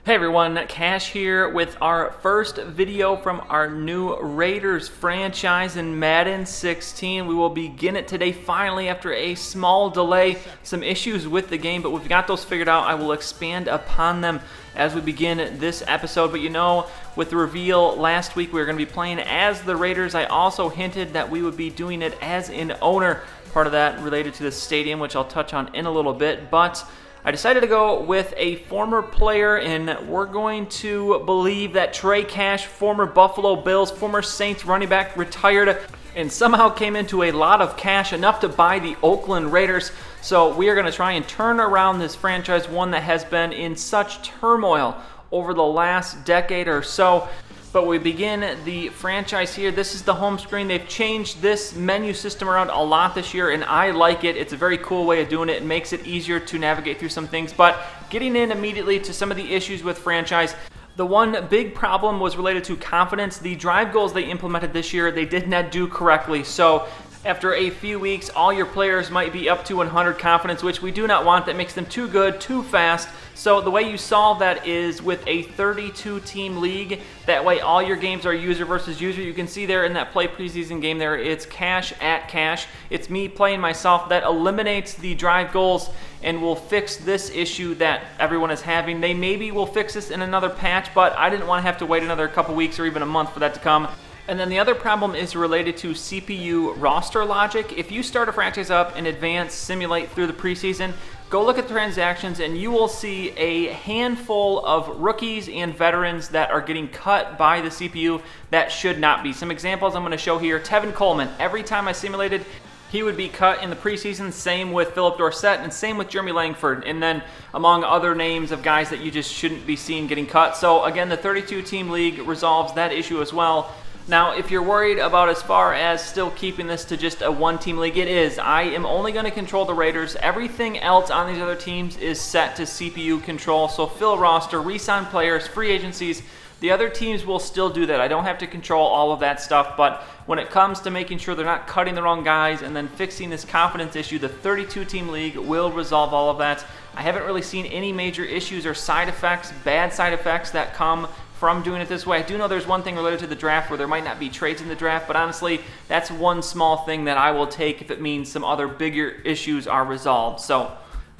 Hey everyone, Cash here with our first video from our new Raiders franchise in Madden 16. We will begin it today finally after a small delay, some issues with the game, but we've got those figured out. I will expand upon them as we begin this episode. But you know, with the reveal last week we were going to be playing as the Raiders. I also hinted that we would be doing it as an owner, part of that related to the stadium, which I'll touch on in a little bit. But I decided to go with a former player, and we're going to believe that Trey Cash, former Buffalo Bills, former Saints running back, retired and somehow came into a lot of cash, enough to buy the Oakland Raiders. So we are going to try and turn around this franchise, one that has been in such turmoil over the last decade or so. But we begin the franchise here. This is the home screen. They've changed this menu system around a lot this year, and I like it. It's a very cool way of doing it. It makes it easier to navigate through some things. But getting in immediately to some of the issues with franchise, the one big problem was related to confidence. The drive goals they implemented this year, they did not do correctly. So after a few weeks, all your players might be up to 100 confidence, which we do not want. That makes them too good, too fast. So the way you solve that is with a 32-team league. That way all your games are user versus user. You can see there in that play preseason game there, it's cash at cash. It's me playing myself. That eliminates the drive goals and will fix this issue that everyone is having. They maybe will fix this in another patch, but I didn't want to have to wait another couple weeks or even a month for that to come. And then the other problem is related to CPU roster logic. If you start a franchise up in advance, simulate through the preseason, go look at the transactions and you will see a handful of rookies and veterans that are getting cut by the CPU that should not be. Some examples I'm going to show here. Tevin Coleman, every time I simulated, he would be cut in the preseason. Same with Philip Dorsett and same with Jeremy Langford. And then among other names of guys that you just shouldn't be seeing getting cut. So again, the 32-team league resolves that issue as well. Now, if you're worried about as far as still keeping this to just a one-team league, it is. I am only going to control the Raiders. Everything else on these other teams is set to CPU control. So fill roster, re-sign players, free agencies. The other teams will still do that. I don't have to control all of that stuff, but when it comes to making sure they're not cutting the wrong guys and then fixing this confidence issue, the 32-team league will resolve all of that. I haven't really seen any major issues or side effects, bad side effects that come from doing it this way. I do know there's one thing related to the draft where there might not be trades in the draft, but honestly, that's one small thing that I will take if it means some other bigger issues are resolved. So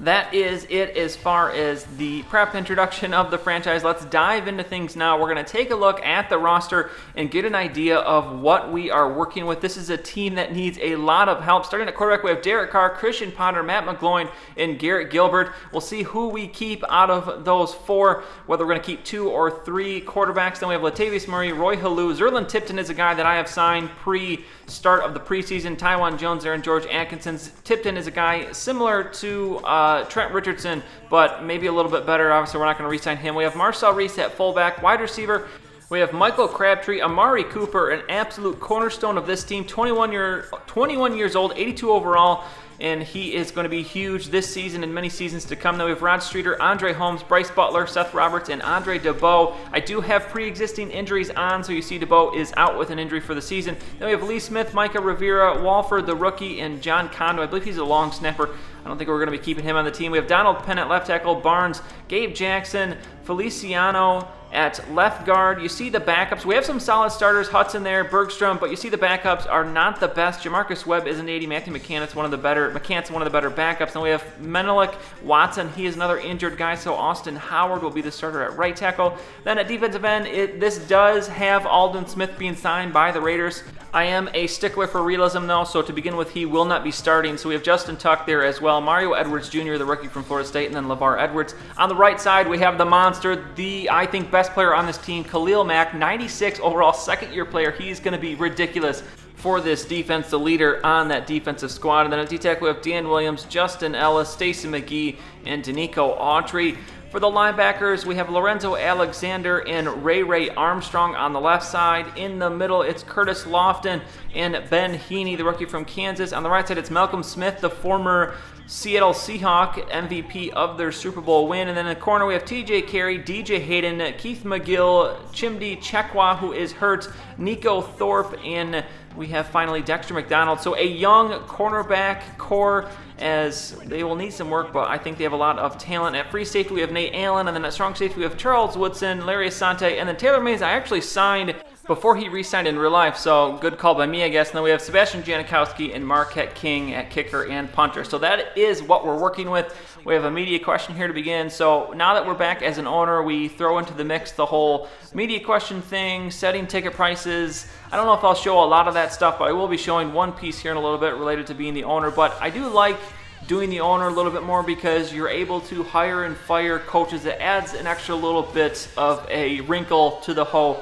that is it as far as the prep introduction of the franchise. Let's dive into things now. We're going to take a look at the roster and get an idea of what we are working with. This is a team that needs a lot of help. Starting at quarterback, we have Derek Carr, Christian Ponder, Matt McGloin, and Garrett Gilbert. We'll see who we keep out of those four, whether we're going to keep 2 or 3 quarterbacks. Then we have Latavius Murray, Roy Halou. Zerlin Tipton is a guy that I have signed pre-start of the preseason. Tywan Jones there and George Atkinson. Tipton is a guy similar to Trent Richardson, but maybe a little bit better. Obviously, we're not going to re-sign him. We have Marcel Reese at fullback. Wide receiver, we have Michael Crabtree, Amari Cooper, an absolute cornerstone of this team. 21 years old, 82 overall, and he is going to be huge this season and many seasons to come. Then we have Rod Streeter, Andre Holmes, Bryce Butler, Seth Roberts, and Andre DeBow. I do have pre-existing injuries on, so you see DeBow is out with an injury for the season. Then we have Lee Smith, Micah Rivera, Walford, the rookie, and John Condo. I believe he's a long snapper. I don't think we're going to be keeping him on the team. We have Donald Penn at left tackle, Barnes, Gabe Jackson, Feliciano at left guard. You see the backups. We have some solid starters, Hudson there, Bergstrom, but you see the backups are not the best. Jamarcus Webb is an 80. Matthew McCann's one of the better backups. Then we have Menelik Watson. He is another injured guy, so Austin Howard will be the starter at right tackle. Then at defensive end, this does have Aldon Smith being signed by the Raiders. I am a stickler for realism, though, so to begin with, he will not be starting. So we have Justin Tuck there as well, Mario Edwards Jr., the rookie from Florida State, and then LeVar Edwards. On the right side, we have the monster, the, I think, best player on this team, Khalil Mack, 96 overall, second-year player. He's going to be ridiculous for this defense, the leader on that defensive squad. And then at D-tackle, we have Dan Williams, Justin Ellis, Stacey McGee, and Danico Autry. For the linebackers, we have Lorenzo Alexander and Ray Armstrong on the left side. In the middle, it's Curtis Lofton and Ben Heaney, the rookie from Kansas. On the right side, it's Malcolm Smith, the former Seattle Seahawk, MVP of their Super Bowl win. And then in the corner, we have TJ Carey, DJ Hayden, Keith McGill, Chimdi Chekwa, who is hurt, Nico Thorpe, and we have finally Dexter McDonald. So a young cornerback core as they will need some work, but I think they have a lot of talent. At free safety, we have Nate Allen, and then at strong safety, we have Charles Woodson, Larry Asante, and then Taylor Mays I actually signed before he re-signed in real life, so good call by me, I guess. And then we have Sebastian Janikowski and Marquette King at kicker and punter. So that is what we're working with. We have a media question here to begin. So now that we're back as an owner, we throw into the mix the whole media question thing, setting ticket prices. I don't know if I'll show a lot of that stuff, but I will be showing one piece here in a little bit related to being the owner. But I do like doing the owner a little bit more because you're able to hire and fire coaches. It adds an extra little bit of a wrinkle to the whole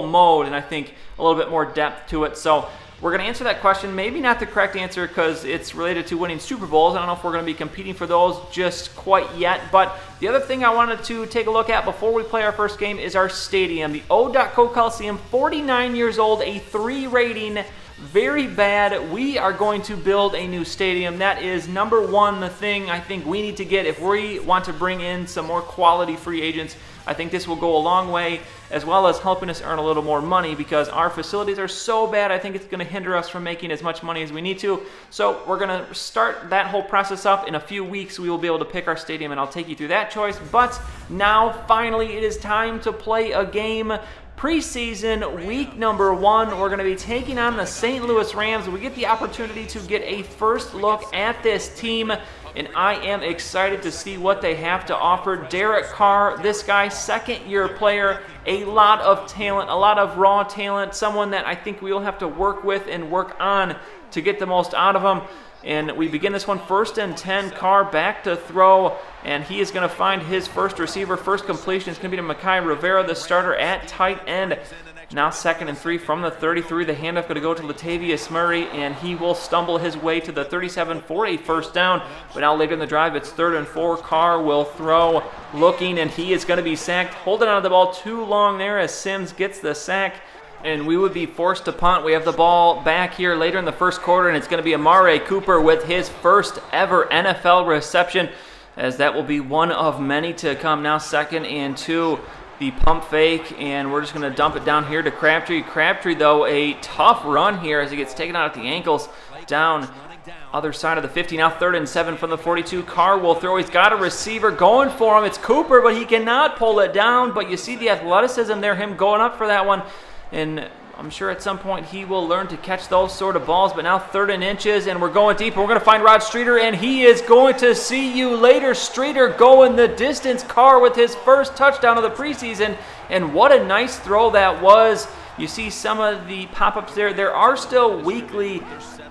mode, and I think a little bit more depth to it. So we're going to answer that question. Maybe not the correct answer because it's related to winning Super Bowls. I don't know if we're going to be competing for those just quite yet. But the other thing I wanted to take a look at before we play our first game is our stadium. The O.Co Coliseum, 49 years old, a 3 rating, very bad. We are going to build a new stadium. That is number one, the thing I think we need to get if we want to bring in some more quality free agents. I think this will go a long way, as well as helping us earn a little more money because our facilities are so bad. I think it's going to hinder us from making as much money as we need to. So we're going to start that whole process up in a few weeks. We will be able to pick our stadium, and I'll take you through that choice. But now, finally, it is time to play a game. Preseason week number 1, we're going to be taking on the St. Louis Rams. We get the opportunity to get a first look at this team, and I am excited to see what they have to offer. Derek Carr, this guy, second-year player, a lot of talent, a lot of raw talent, someone that I think we will have to work with and work on to get the most out of him. And we begin this one 1st and 10. Carr back to throw, and he is going to find his first receiver. First completion is going to be to Mekhi Rivera, the starter at tight end. Now 2nd and 3 from the 33. The handoff going to go to Latavius Murray, and he will stumble his way to the 37 for a first down. But now later in the drive, it's 3rd and 4. Carr will throw, looking, and he is going to be sacked. Holding on to the ball too long there as Sims gets the sack. And we would be forced to punt. We have the ball back here later in the first quarter, and it's going to be Amari Cooper with his first ever NFL reception, as that will be one of many to come. Now 2nd and 2, the pump fake, and we're just going to dump it down here to Crabtree. Crabtree, though, a tough run here as he gets taken out at the ankles down other side of the 50. Now 3rd and 7 from the 42. Carr will throw. He's got a receiver going for him. It's Cooper, but he cannot pull it down. But you see the athleticism there, him going up for that one. And I'm sure at some point he will learn to catch those sort of balls. But now 3rd and inches, and we're going deep. We're going to find Rod Streeter, and he is going to see you later. Streeter going the distance. Carr with his first touchdown of the preseason. And what a nice throw that was. You see some of the pop-ups there. There are still weekly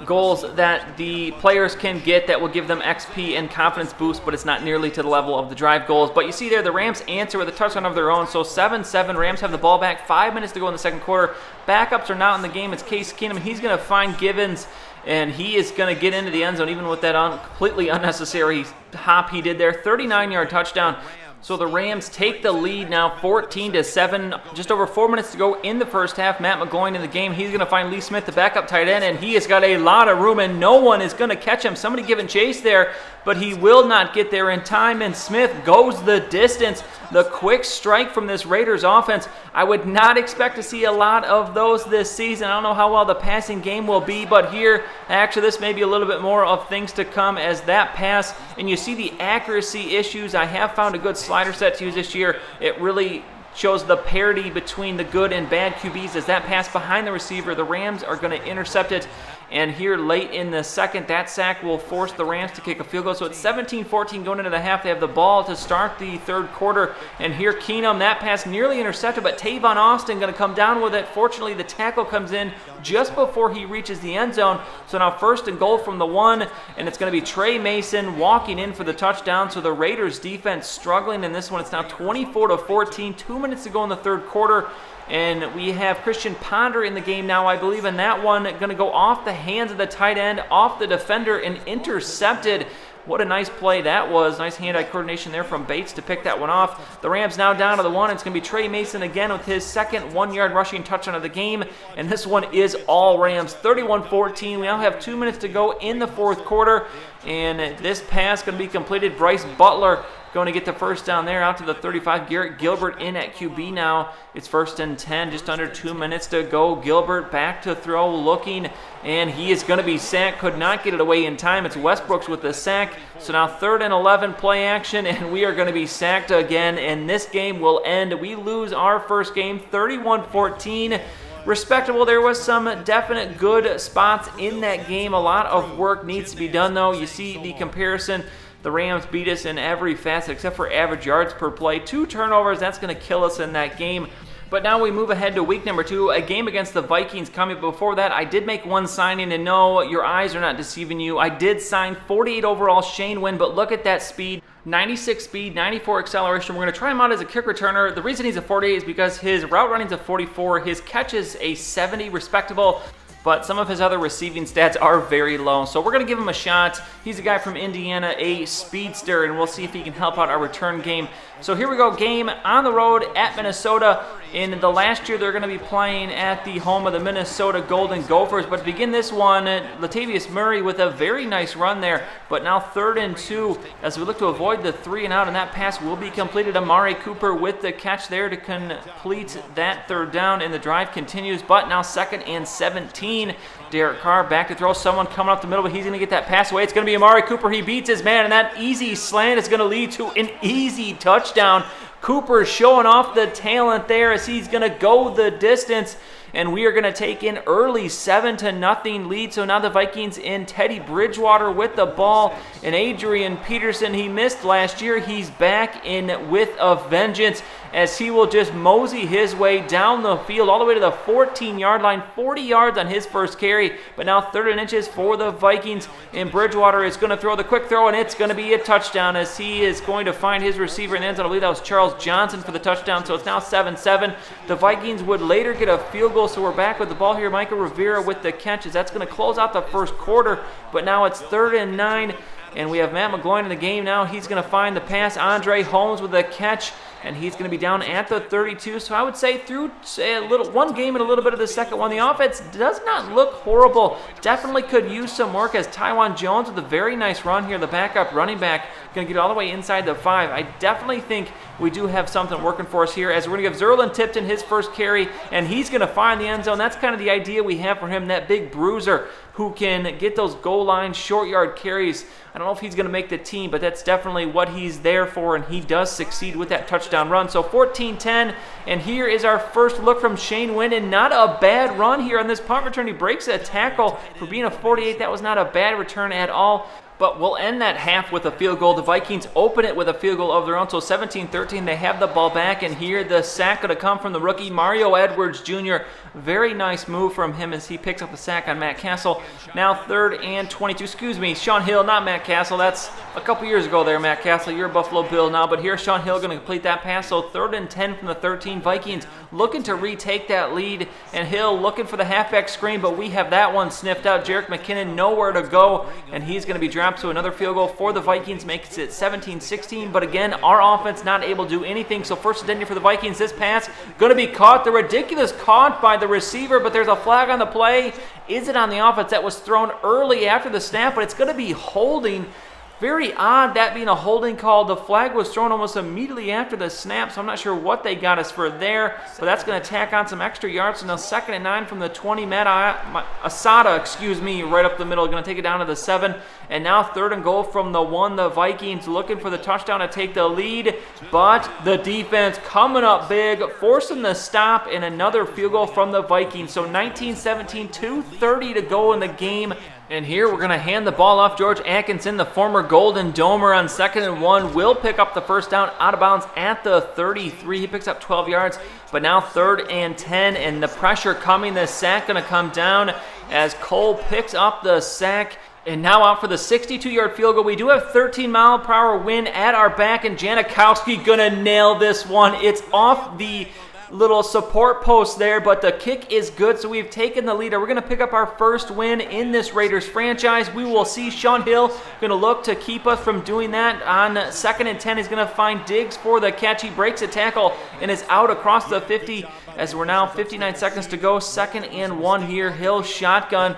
goals that the players can get that will give them XP and confidence boost, but it's not nearly to the level of the drive goals. But you see there, the Rams answer with a touchdown of their own. So 7-7, Rams have the ball back. 5 minutes to go in the second quarter. Backups are not in the game. It's Case Keenum. He's going to find Givens, and he is going to get into the end zone even with that completely unnecessary hop he did there. 39-yard touchdown. So the Rams take the lead now 14-7. Just over 4 minutes to go in the first half. Matt McGloin in the game. He's going to find Lee Smith, the backup tight end, and he has got a lot of room, and no one is going to catch him. Somebody giving chase there, but he will not get there in time, and Smith goes the distance. The quick strike from this Raiders offense. I would not expect to see a lot of those this season. I don't know how well the passing game will be, but here, actually, this may be a little bit more of things to come as that pass. And you see the accuracy issues. I have found a good slider set to use this year. It really shows the parity between the good and bad QBs as that pass behind the receiver. The Rams are going to intercept it. And here late in the second, that sack will force the Rams to kick a field goal. So it's 17-14 going into the half. They have the ball to start the third quarter. And here Keenum, that pass nearly intercepted, but Tavon Austin going to come down with it. Fortunately, the tackle comes in just before he reaches the end zone. So now 1st and goal from the 1, and it's going to be Trey Mason walking in for the touchdown. So the Raiders defense struggling in this one. It's now 24-14, 2 minutes to go in the third quarter. And we have Christian Ponder in the game now, I believe, and that one going to go off the hands of the tight end, off the defender, and intercepted. What a nice play that was. Nice hand-eye coordination there from Bates to pick that one off. The Rams now down to the 1. It's going to be Trey Mason again with his second 1-yard rushing touchdown of the game. And this one is all Rams. 31-14. We now have 2 minutes to go in the fourth quarter. And this pass going to be completed. Bryce Butler going to get the first down there out to the 35. Garrett Gilbert in at QB now. It's 1st and 10, just under 2 minutes to go. Gilbert back to throw, looking, and he is going to be sacked. Could not get it away in time. It's Westbrooks with the sack. So now 3rd and 11, play action, and we are going to be sacked again, and this game will end. We lose our first game 31-14. Respectable. There was some definite good spots in that game. A lot of work needs to be done, though. You see the comparison. The Rams beat us in every facet except for average yards per play. 2 turnovers, that's going to kill us in that game. But now we move ahead to week number 2, a game against the Vikings coming. Before that, I did make one signing, and no, your eyes are not deceiving you. I did sign 48 overall Shane Wynn, but look at that speed. 96 speed, 94 acceleration. We're going to try him out as a kick returner. The reason he's a 48 is because his route running's a 44, his catch is a 70, respectable. But some of his other receiving stats are very low. So we're going to give him a shot. He's a guy from Indiana, a speedster, and we'll see if he can help out our return game. So here we go, game on the road at Minnesota. In the last year, they're going to be playing at the home of the Minnesota Golden Gophers. But to begin this one, Latavius Murray with a very nice run there. But now 3rd and 2 as we look to avoid the 3 and out, and that pass will be completed. Amari Cooper with the catch there to complete that 3rd down, and the drive continues. But now 2nd and 17. Derek Carr back to throw. Someone coming up the middle, but he's going to get that pass away. It's going to be Amari Cooper. He beats his man, and that easy slant is going to lead to an easy touchdown. Cooper showing off the talent there as he's going to go the distance. And we are going to take an early 7-0 lead. So now the Vikings in. Teddy Bridgewater with the ball. And Adrian Peterson, he missed last year. He's back in with a vengeance as he will just mosey his way down the field all the way to the 14-yard line. 40 yards on his first carry. But now 3rd and inches for the Vikings. And Bridgewater is going to throw the quick throw, and it's going to be a touchdown as he is going to find his receiver in the end zone. I believe that was Charles Johnson for the touchdown. So it's now 7-7. The Vikings would later get a field goal. So we're back with the ball here. Michael Rivera with the catches. That's going to close out the first quarter. But now it's 3rd and 9. And we have Matt McGloin in the game now. He's going to find the pass. Andre Holmes with a catch. And he's going to be down at the 32. So I would say through one game and a little bit of the second one, the offense does not look horrible. Definitely could use some work as Tywan Jones with a very nice run here. The backup running back going to get all the way inside the 5. I definitely think we do have something working for us here as we're going to give Zerlin Tipton his first carry, and he's going to find the end zone. That's kind of the idea we have for him, that big bruiser who can get those goal line short yard carries. I don't know if he's going to make the team, but that's definitely what he's there for, and he does succeed with that touchdown run. So 14-10, and here is our first look from Shane Wynn, and not a bad run here on this punt return. He breaks a tackle for being a 48. That was not a bad return at all. But we'll end that half with a field goal. The Vikings open it with a field goal of their own. So 17-13, they have the ball back. And here the sack going to come from the rookie, Mario Edwards Jr. Very nice move from him as he picks up the sack on Matt Castle. Now 3rd and 22. Excuse me, Sean Hill, not Matt Castle. That's a couple years ago there, Matt Castle. You're a Buffalo Bill now. But here's Sean Hill going to complete that pass. So 3rd and 10 from the 13. Vikings looking to retake that lead. And Hill looking for the halfback screen. But we have that one sniffed out. Jerick McKinnon nowhere to go. And he's going to be dropped. So another field goal for the Vikings makes it 17-16. But again, our offense not able to do anything. So 1st and 10 for the Vikings. This pass going to be caught. The ridiculous caught by the receiver, but there's a flag on the play. Is it on the offense? That was thrown early after the snap, but it's going to be holding. Very odd that being a holding call. The flag was thrown almost immediately after the snap, so I'm not sure what they got us for there, but that's going to tack on some extra yards. So now 2nd and 9 from the 20. Asada, right up the middle, going to take it down to the 7. And now 3rd and goal from the 1. The Vikings looking for the touchdown to take the lead, but the defense coming up big, forcing the stop, and another field goal from the Vikings. So 19-17, 2:30 to go in the game. And here we're going to hand the ball off. George Atkinson, the former Golden Domer, on 2nd and 1, will pick up the first down out of bounds at the 33. He picks up 12 yards, but now 3rd and 10, and the pressure coming. The sack going to come down as Cole picks up the sack. And now out for the 62-yard field goal. We do have 13-mile-per-hour wind at our back, and Janikowski going to nail this one. It's off the little support post there, but the kick is good, so we've taken the lead. We're going to pick up our first win in this Raiders franchise. We will see Sean Hill going to look to keep us from doing that. On 2nd and 10, he's going to find Diggs for the catch. He breaks a tackle and is out across the 50 as we're now 59 seconds to go. 2nd and 1 here. Hill shotgun,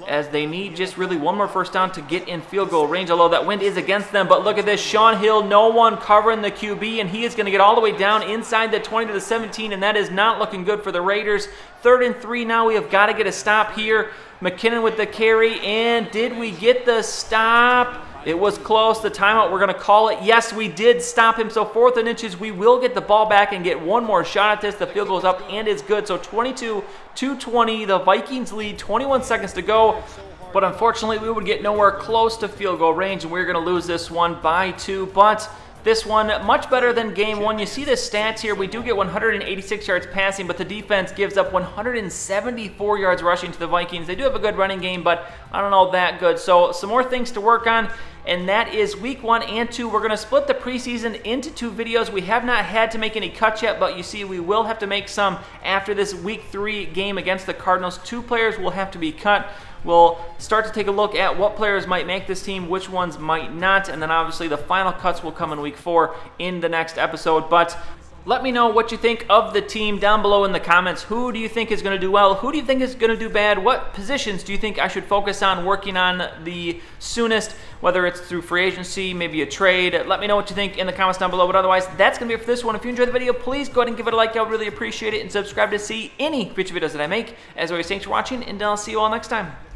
as they need just really one more first down to get in field goal range, although that wind is against them. But look at this, Sean Hill, no one covering the QB, and he is going to get all the way down inside the 20 to the 17, and that is not looking good for the Raiders. 3rd and 3 now. We have got to get a stop here. McKinnon with the carry, and did we get the stop? It was close. The timeout, we're going to call it. Yes, we did stop him. So 4th and inches, we will get the ball back and get one more shot at this. The field goes up and is good. So 22-20, the Vikings lead, 21 seconds to go. But unfortunately, we would get nowhere close to field goal range, and we're going to lose this one by 2. But this one, much better than game 1. You see the stats here. We do get 186 yards passing, but the defense gives up 174 yards rushing to the Vikings. They do have a good running game, but I don't know that good. So some more things to work on, and that is week 1 and 2. We're going to split the preseason into 2 videos. We have not had to make any cuts yet, but you see we will have to make some after this week 3 game against the Cardinals. 2 players will have to be cut. We'll start to take a look at what players might make this team, which ones might not, and then obviously the final cuts will come in week 4 in the next episode. But let me know what you think of the team down below in the comments. Who do you think is going to do well? Who do you think is going to do bad? What positions do you think I should focus on working on the soonest, whether it's through free agency, maybe a trade? Let me know what you think in the comments down below. But otherwise, that's going to be it for this one. If you enjoyed the video, please go ahead and give it a like. I would really appreciate it. And subscribe to see any future videos that I make. As always, thanks for watching, and I'll see you all next time.